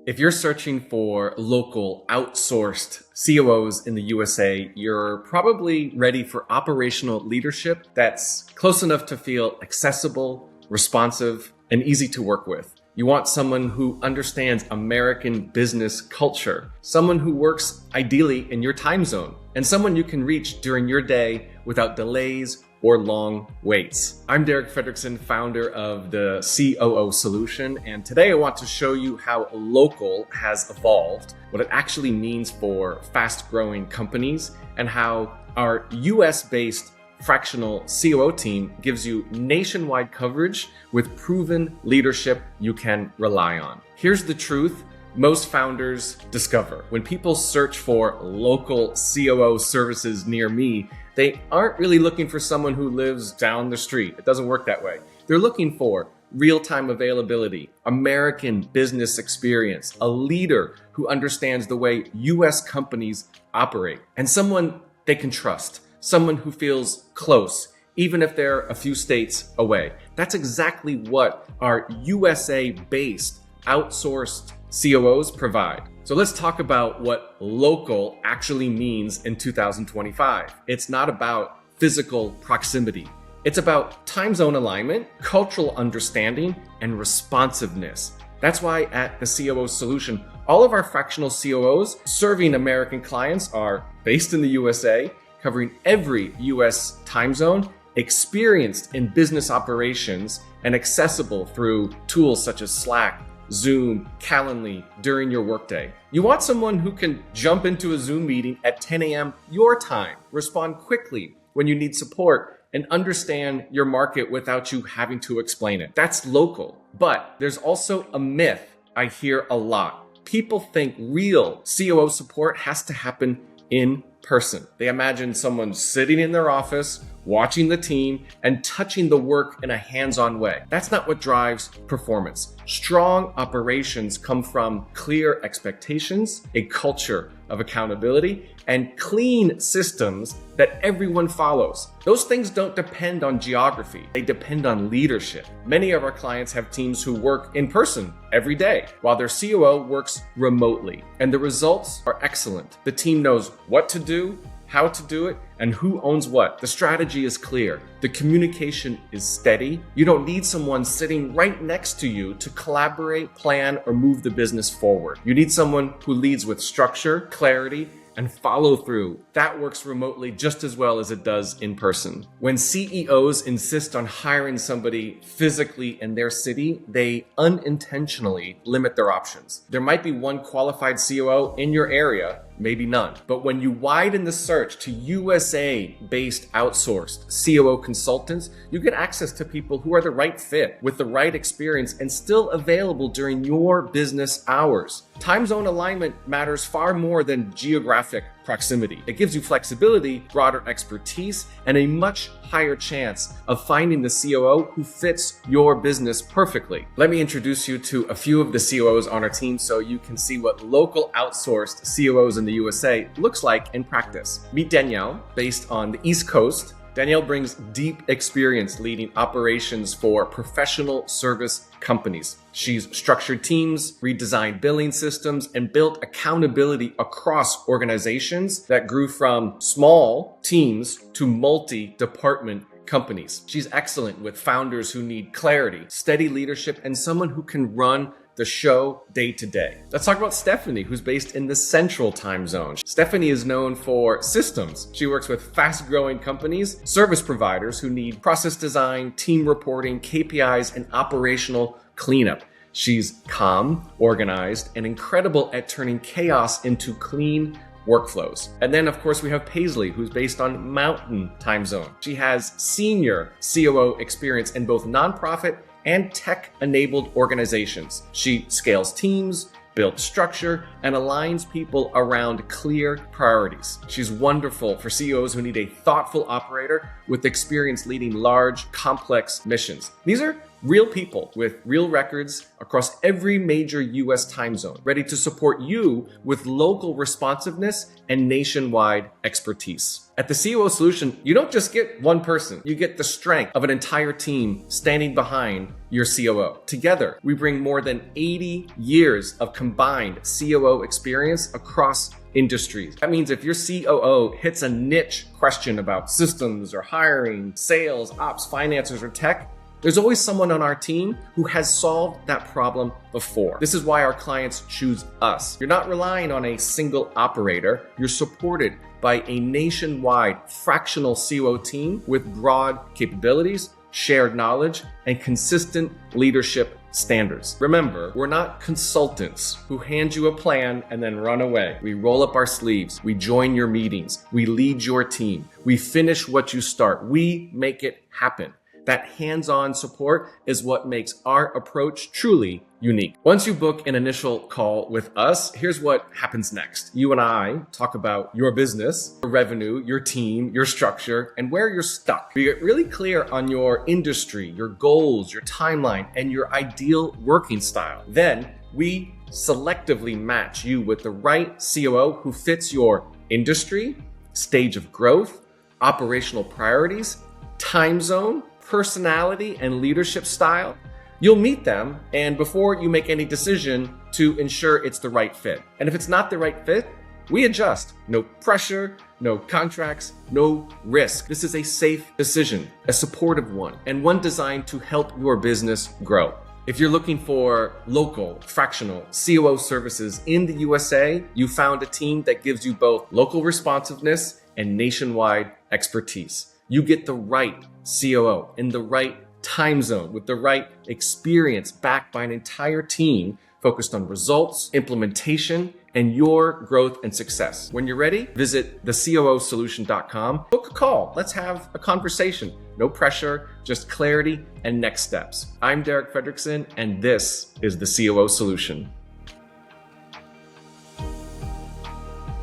If you're searching for local outsourced COOs in the USA, you're probably ready for operational leadership that's close enough to feel accessible, responsive, and easy to work with. You want someone who understands American business culture, someone who works ideally in your time zone, and someone you can reach during your day without delays or long waits. I'm Derek Fredrickson, founder of the COO Solution, and today I want to show you how local has evolved, what it actually means for fast-growing companies, and how our US-based fractional COO team gives you nationwide coverage with proven leadership you can rely on. Here's the truth most founders discover. When people search for local COO services near me, they aren't really looking for someone who lives down the street. It doesn't work that way. They're looking for real-time availability, American business experience, a leader who understands the way US companies operate, and someone they can trust, someone who feels close, even if they're a few states away. That's exactly what our USA-based outsourced COOs provide. So let's talk about what local actually means in 2025. It's not about physical proximity. It's about time zone alignment, cultural understanding, and responsiveness. That's why at the COO Solution, all of our fractional COOs serving American clients are based in the USA, covering every US time zone, experienced in business operations, and accessible through tools such as Slack, Zoom, Calendly during your workday. You want someone who can jump into a Zoom meeting at 10 a.m. your time, respond quickly when you need support, and understand your market without you having to explain it. That's local. But there's also a myth I hear a lot. People think real COO support has to happen in person. They imagine someone sitting in their office, watching the team, and touching the work in a hands-on way. That's not what drives performance. Strong operations come from clear expectations, a culture of accountability, and clean systems that everyone follows. Those things don't depend on geography. They depend on leadership. Many of our clients have teams who work in person every day, while their COO works remotely. And the results are excellent. The team knows what to do, how to do it, and who owns what. The strategy is clear. The communication is steady. You don't need someone sitting right next to you to collaborate, plan, or move the business forward. You need someone who leads with structure, clarity, and follow through. That works remotely just as well as it does in person. When CEOs insist on hiring somebody physically in their city, they unintentionally limit their options. There might be one qualified COO in your area, maybe none. But when you widen the search to USA-based outsourced COO consultants, you get access to people who are the right fit, with the right experience, and still available during your business hours. Time zone alignment matters far more than geographic proximity. It gives you flexibility, broader expertise, and a much higher chance of finding the COO who fits your business perfectly. Let me introduce you to a few of the COOs on our team so you can see what local outsourced COOs in the USA looks like in practice. Meet Danielle, based on the East Coast. Danielle brings deep experience leading operations for professional service companies. She's structured teams, redesigned billing systems, and built accountability across organizations that grew from small teams to multi-department companies. She's excellent with founders who need clarity, steady leadership, and someone who can run the show day to day. Let's talk about Stephanie, who's based in the Central Time Zone. Stephanie is known for systems. She works with fast-growing companies, service providers who need process design, team reporting, KPIs, and operational cleanup. She's calm, organized, and incredible at turning chaos into clean workflows. And then, of course, we have Paisley, who's based on Mountain Time Zone. She has senior COO experience in both nonprofit and tech-enabled organizations. She scales teams, builds structure, and aligns people around clear priorities. She's wonderful for CEOs who need a thoughtful operator with experience leading large, complex missions. These are Real people with real records across every major US time zone, ready to support you with local responsiveness and nationwide expertise. At the COO Solution, you don't just get one person, you get the strength of an entire team standing behind your COO. Together, we bring more than 80 years of combined COO experience across industries. That means if your COO hits a niche question about systems or hiring, sales, ops, finances, or tech, there's always someone on our team who has solved that problem before. This is why our clients choose us. You're not relying on a single operator. You're supported by a nationwide fractional COO team with broad capabilities, shared knowledge, and consistent leadership standards. Remember, we're not consultants who hand you a plan and then run away. We roll up our sleeves. We join your meetings. We lead your team. We finish what you start. We make it happen. That hands-on support is what makes our approach truly unique. Once you book an initial call with us, here's what happens next. You and I talk about your business, your revenue, your team, your structure, and where you're stuck. We get really clear on your industry, your goals, your timeline, and your ideal working style. Then we selectively match you with the right COO who fits your industry, stage of growth, operational priorities, time zone, personality, and leadership style. You'll meet them, and before you make any decision to ensure it's the right fit. And if it's not the right fit, we adjust. No pressure, no contracts, no risk. This is a safe decision, a supportive one, and one designed to help your business grow. If you're looking for local, fractional COO services in the USA, you found a team that gives you both local responsiveness and nationwide expertise. You get the right COO in the right time zone with the right experience backed by an entire team focused on results, implementation, and your growth and success. When you're ready, visit thecoosolution.com. Book a call. Let's have a conversation. No pressure, just clarity and next steps. I'm Derek Fredrickson, and this is the COO Solution.